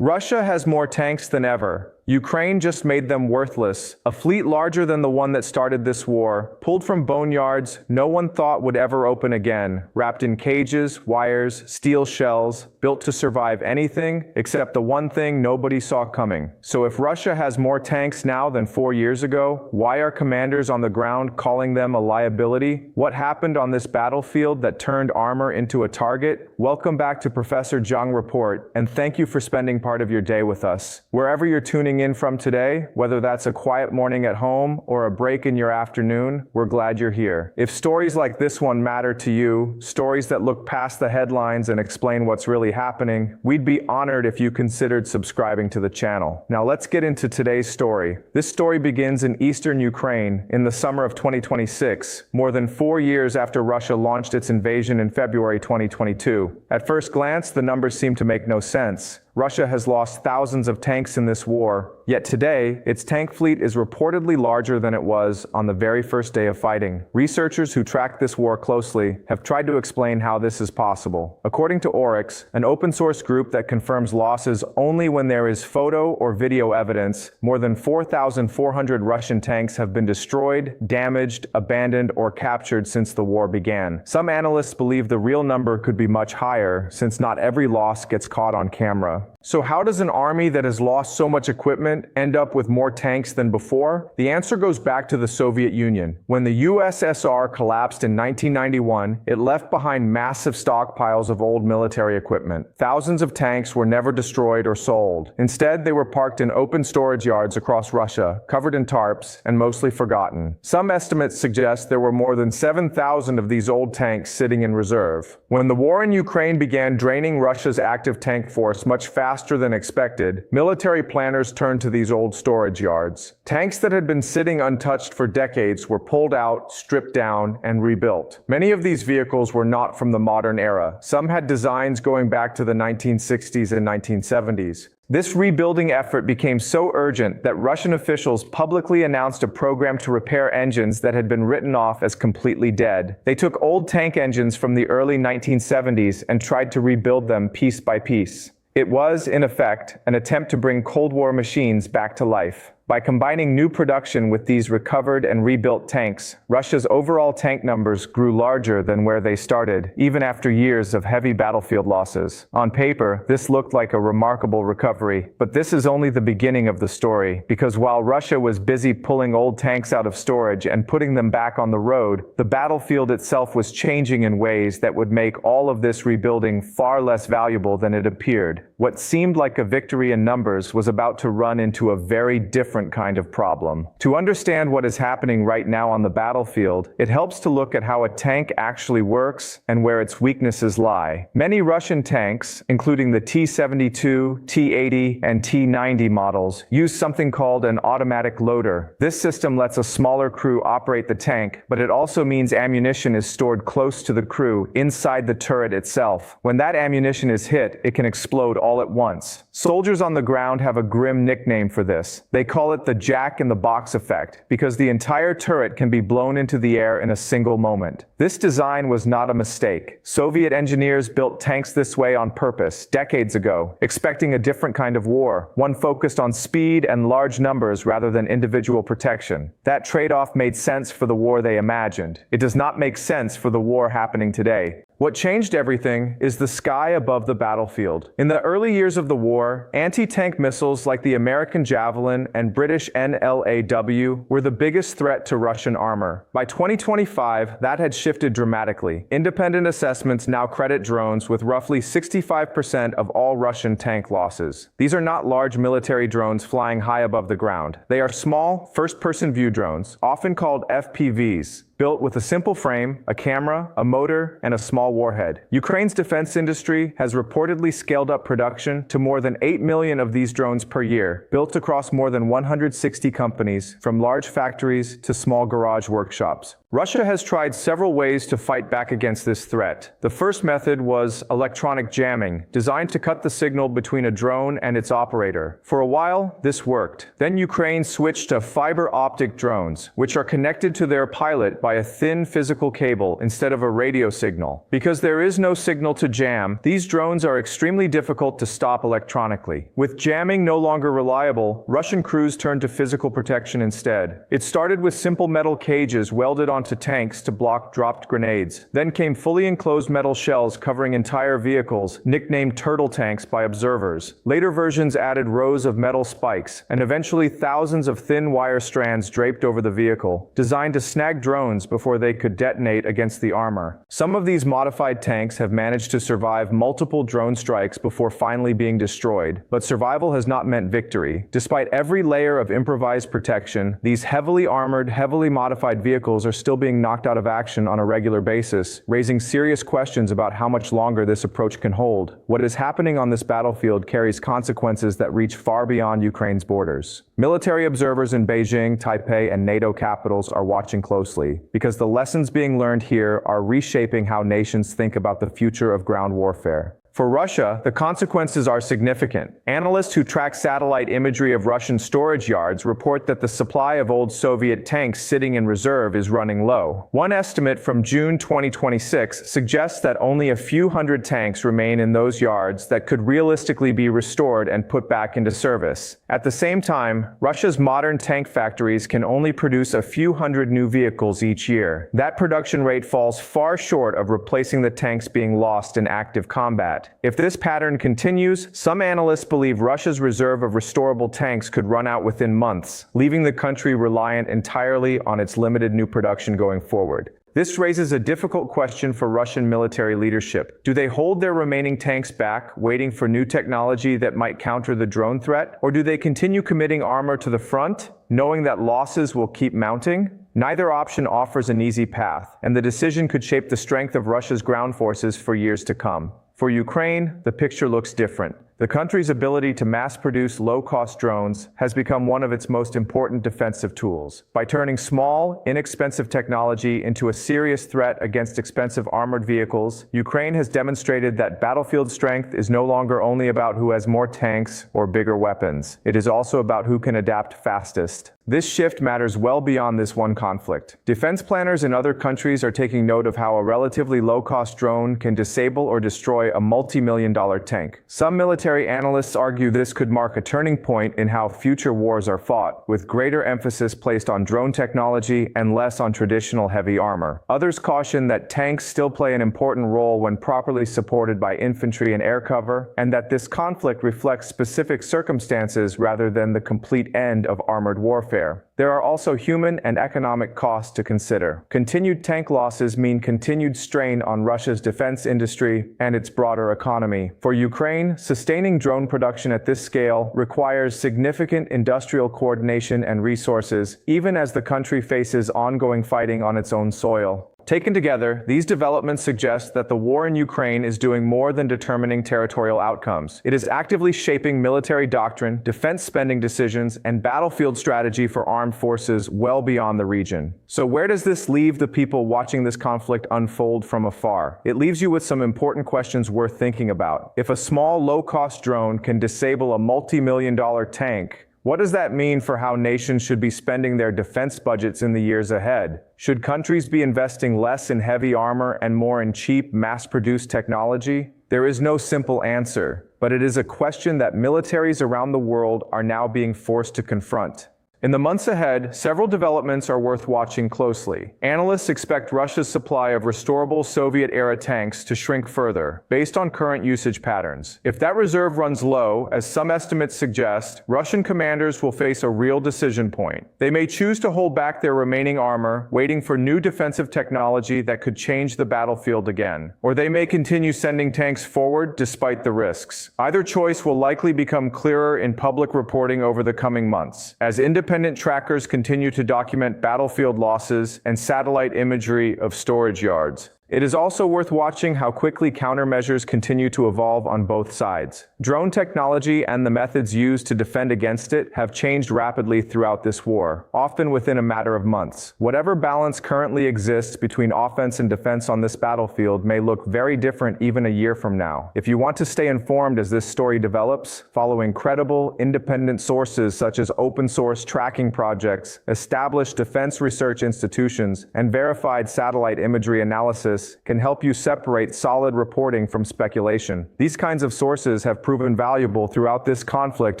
Russia has more tanks than ever. Ukraine just made them worthless. A fleet larger than the one that started this war, pulled from boneyards no one thought would ever open again, wrapped in cages, wires, steel shells, built to survive anything except the one thing nobody saw coming. So if Russia has more tanks now than 4 years ago, why are commanders on the ground calling them a liability? What happened on this battlefield that turned armor into a target? Welcome back to Professor Jiang Report, and thank you for spending part of your day with us. Wherever you're tuning in from today, whether that's a quiet morning at home or a break in your afternoon, we're glad you're here. If stories like this one matter to you, stories that look past the headlines and explain what's really happening, we'd be honored if you considered subscribing to the channel. Now let's get into today's story. This story begins in eastern Ukraine in the summer of 2026, more than 4 years after Russia launched its invasion in February 2022. At first glance, the numbers seem to make no sense. Russia has lost thousands of tanks in this war, yet today, its tank fleet is reportedly larger than it was on the very first day of fighting. Researchers who track this war closely have tried to explain how this is possible. According to Oryx, an open-source group that confirms losses only when there is photo or video evidence, more than 4,400 Russian tanks have been destroyed, damaged, abandoned, or captured since the war began. Some analysts believe the real number could be much higher, since not every loss gets caught on camera. So how does an army that has lost so much equipment end up with more tanks than before? The answer goes back to the Soviet Union. When the USSR collapsed in 1991, it left behind massive stockpiles of old military equipment. Thousands of tanks were never destroyed or sold. Instead, they were parked in open storage yards across Russia, covered in tarps, and mostly forgotten. Some estimates suggest there were more than 7,000 of these old tanks sitting in reserve. When the war in Ukraine began draining Russia's active tank force much faster than expected, military planners turned to these old storage yards. Tanks that had been sitting untouched for decades were pulled out, stripped down, and rebuilt. Many of these vehicles were not from the modern era. Some had designs going back to the 1960s and 1970s. This rebuilding effort became so urgent that Russian officials publicly announced a program to repair engines that had been written off as completely dead. They took old tank engines from the early 1970s and tried to rebuild them piece by piece. It was, in effect, an attempt to bring Cold War machines back to life. By combining new production with these recovered and rebuilt tanks, Russia's overall tank numbers grew larger than where they started, even after years of heavy battlefield losses. On paper, this looked like a remarkable recovery, but this is only the beginning of the story, because while Russia was busy pulling old tanks out of storage and putting them back on the road, the battlefield itself was changing in ways that would make all of this rebuilding far less valuable than it appeared. What seemed like a victory in numbers was about to run into a very different kind of problem. To understand what is happening right now on the battlefield, it helps to look at how a tank actually works and where its weaknesses lie. Many Russian tanks, including the T-72, T-80, and T-90 models, use something called an automatic loader. This system lets a smaller crew operate the tank, but it also means ammunition is stored close to the crew, inside the turret itself. When that ammunition is hit, it can explode all at once. Soldiers on the ground have a grim nickname for this. They call it the Jack-in-the-Box effect, because the entire turret can be blown into the air in a single moment. This design was not a mistake. Soviet engineers built tanks this way on purpose, decades ago, expecting a different kind of war, one focused on speed and large numbers rather than individual protection. That trade-off made sense for the war they imagined. It does not make sense for the war happening today. What changed everything is the sky above the battlefield. In the early years of the war, anti-tank missiles like the American Javelin and British NLAW were the biggest threat to Russian armor. By 2025, that had shifted dramatically. Independent assessments now credit drones with roughly 65% of all Russian tank losses. These are not large military drones flying high above the ground. They are small, first-person view drones, often called FPVs. Built with a simple frame, a camera, a motor, and a small warhead. Ukraine's defense industry has reportedly scaled up production to more than 8 million of these drones per year, built across more than 160 companies, from large factories to small garage workshops. Russia has tried several ways to fight back against this threat. The first method was electronic jamming, designed to cut the signal between a drone and its operator. For a while, this worked. Then Ukraine switched to fiber optic drones, which are connected to their pilot by a thin physical cable instead of a radio signal. Because there is no signal to jam, these drones are extremely difficult to stop electronically. With jamming no longer reliable, Russian crews turned to physical protection instead. It started with simple metal cages welded onto tanks to block dropped grenades. Then came fully enclosed metal shells covering entire vehicles, nicknamed turtle tanks by observers. Later versions added rows of metal spikes, and eventually thousands of thin wire strands draped over the vehicle, designed to snag drones before they could detonate against the armor. Some of these modified tanks have managed to survive multiple drone strikes before finally being destroyed, but survival has not meant victory. Despite every layer of improvised protection, these heavily armored, heavily modified vehicles are still being knocked out of action on a regular basis, raising serious questions about how much longer this approach can hold. What is happening on this battlefield carries consequences that reach far beyond Ukraine's borders. Military observers in Beijing, Taipei, and NATO capitals are watching closely, because the lessons being learned here are reshaping how nations think about the future of ground warfare. For Russia, the consequences are significant. Analysts who track satellite imagery of Russian storage yards report that the supply of old Soviet tanks sitting in reserve is running low. One estimate from June 2026 suggests that only a few hundred tanks remain in those yards that could realistically be restored and put back into service. At the same time, Russia's modern tank factories can only produce a few hundred new vehicles each year. That production rate falls far short of replacing the tanks being lost in active combat. If this pattern continues, some analysts believe Russia's reserve of restorable tanks could run out within months, leaving the country reliant entirely on its limited new production going forward. This raises a difficult question for Russian military leadership. Do they hold their remaining tanks back, waiting for new technology that might counter the drone threat? Or do they continue committing armor to the front, knowing that losses will keep mounting? Neither option offers an easy path, and the decision could shape the strength of Russia's ground forces for years to come. For Ukraine, the picture looks different. The country's ability to mass-produce low-cost drones has become one of its most important defensive tools. By turning small, inexpensive technology into a serious threat against expensive armored vehicles, Ukraine has demonstrated that battlefield strength is no longer only about who has more tanks or bigger weapons. It is also about who can adapt fastest. This shift matters well beyond this one conflict. Defense planners in other countries are taking note of how a relatively low-cost drone can disable or destroy a multi-million-dollar tank. Some military analysts argue this could mark a turning point in how future wars are fought, with greater emphasis placed on drone technology and less on traditional heavy armor. Others caution that tanks still play an important role when properly supported by infantry and air cover, and that this conflict reflects specific circumstances rather than the complete end of armored warfare. There are also human and economic costs to consider. Continued tank losses mean continued strain on Russia's defense industry and its broader economy. For Ukraine, sustaining drone production at this scale requires significant industrial coordination and resources, even as the country faces ongoing fighting on its own soil. Taken together, these developments suggest that the war in Ukraine is doing more than determining territorial outcomes. It is actively shaping military doctrine, defense spending decisions, and battlefield strategy for armed forces well beyond the region. So where does this leave the people watching this conflict unfold from afar? It leaves you with some important questions worth thinking about. If a small, low-cost drone can disable a multi-million-dollar tank, what does that mean for how nations should be spending their defense budgets in the years ahead? Should countries be investing less in heavy armor and more in cheap, mass-produced technology? There is no simple answer, but it is a question that militaries around the world are now being forced to confront. In the months ahead, several developments are worth watching closely. Analysts expect Russia's supply of restorable Soviet-era tanks to shrink further, based on current usage patterns. If that reserve runs low, as some estimates suggest, Russian commanders will face a real decision point. They may choose to hold back their remaining armor, waiting for new defensive technology that could change the battlefield again. Or they may continue sending tanks forward despite the risks. Either choice will likely become clearer in public reporting over the coming months, as independent trackers continue to document battlefield losses and satellite imagery of storage yards. It is also worth watching how quickly countermeasures continue to evolve on both sides. Drone technology and the methods used to defend against it have changed rapidly throughout this war, often within a matter of months. Whatever balance currently exists between offense and defense on this battlefield may look very different even a year from now. If you want to stay informed as this story develops, following credible, independent sources such as open-source tracking projects, established defense research institutions, and verified satellite imagery analysis can help you separate solid reporting from speculation. These kinds of sources have proven valuable throughout this conflict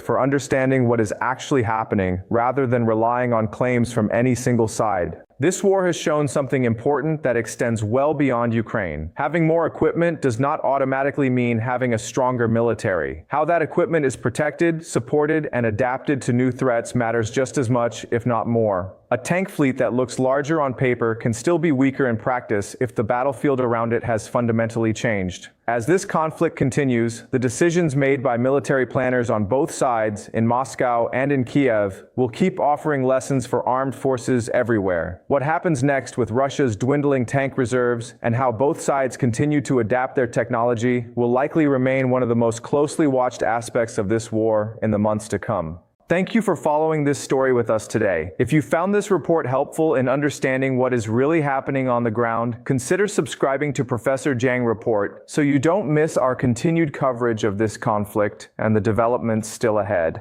for understanding what is actually happening, rather than relying on claims from any single side. This war has shown something important that extends well beyond Ukraine. Having more equipment does not automatically mean having a stronger military. How that equipment is protected, supported, and adapted to new threats matters just as much, if not more. A tank fleet that looks larger on paper can still be weaker in practice if the battlefield around it has fundamentally changed. As this conflict continues, the decisions made by military planners on both sides, in Moscow and in Kiev, will keep offering lessons for armed forces everywhere. What happens next with Russia's dwindling tank reserves and how both sides continue to adapt their technology will likely remain one of the most closely watched aspects of this war in the months to come. Thank you for following this story with us today. If you found this report helpful in understanding what is really happening on the ground, consider subscribing to Professor Jiang Report so you don't miss our continued coverage of this conflict and the developments still ahead.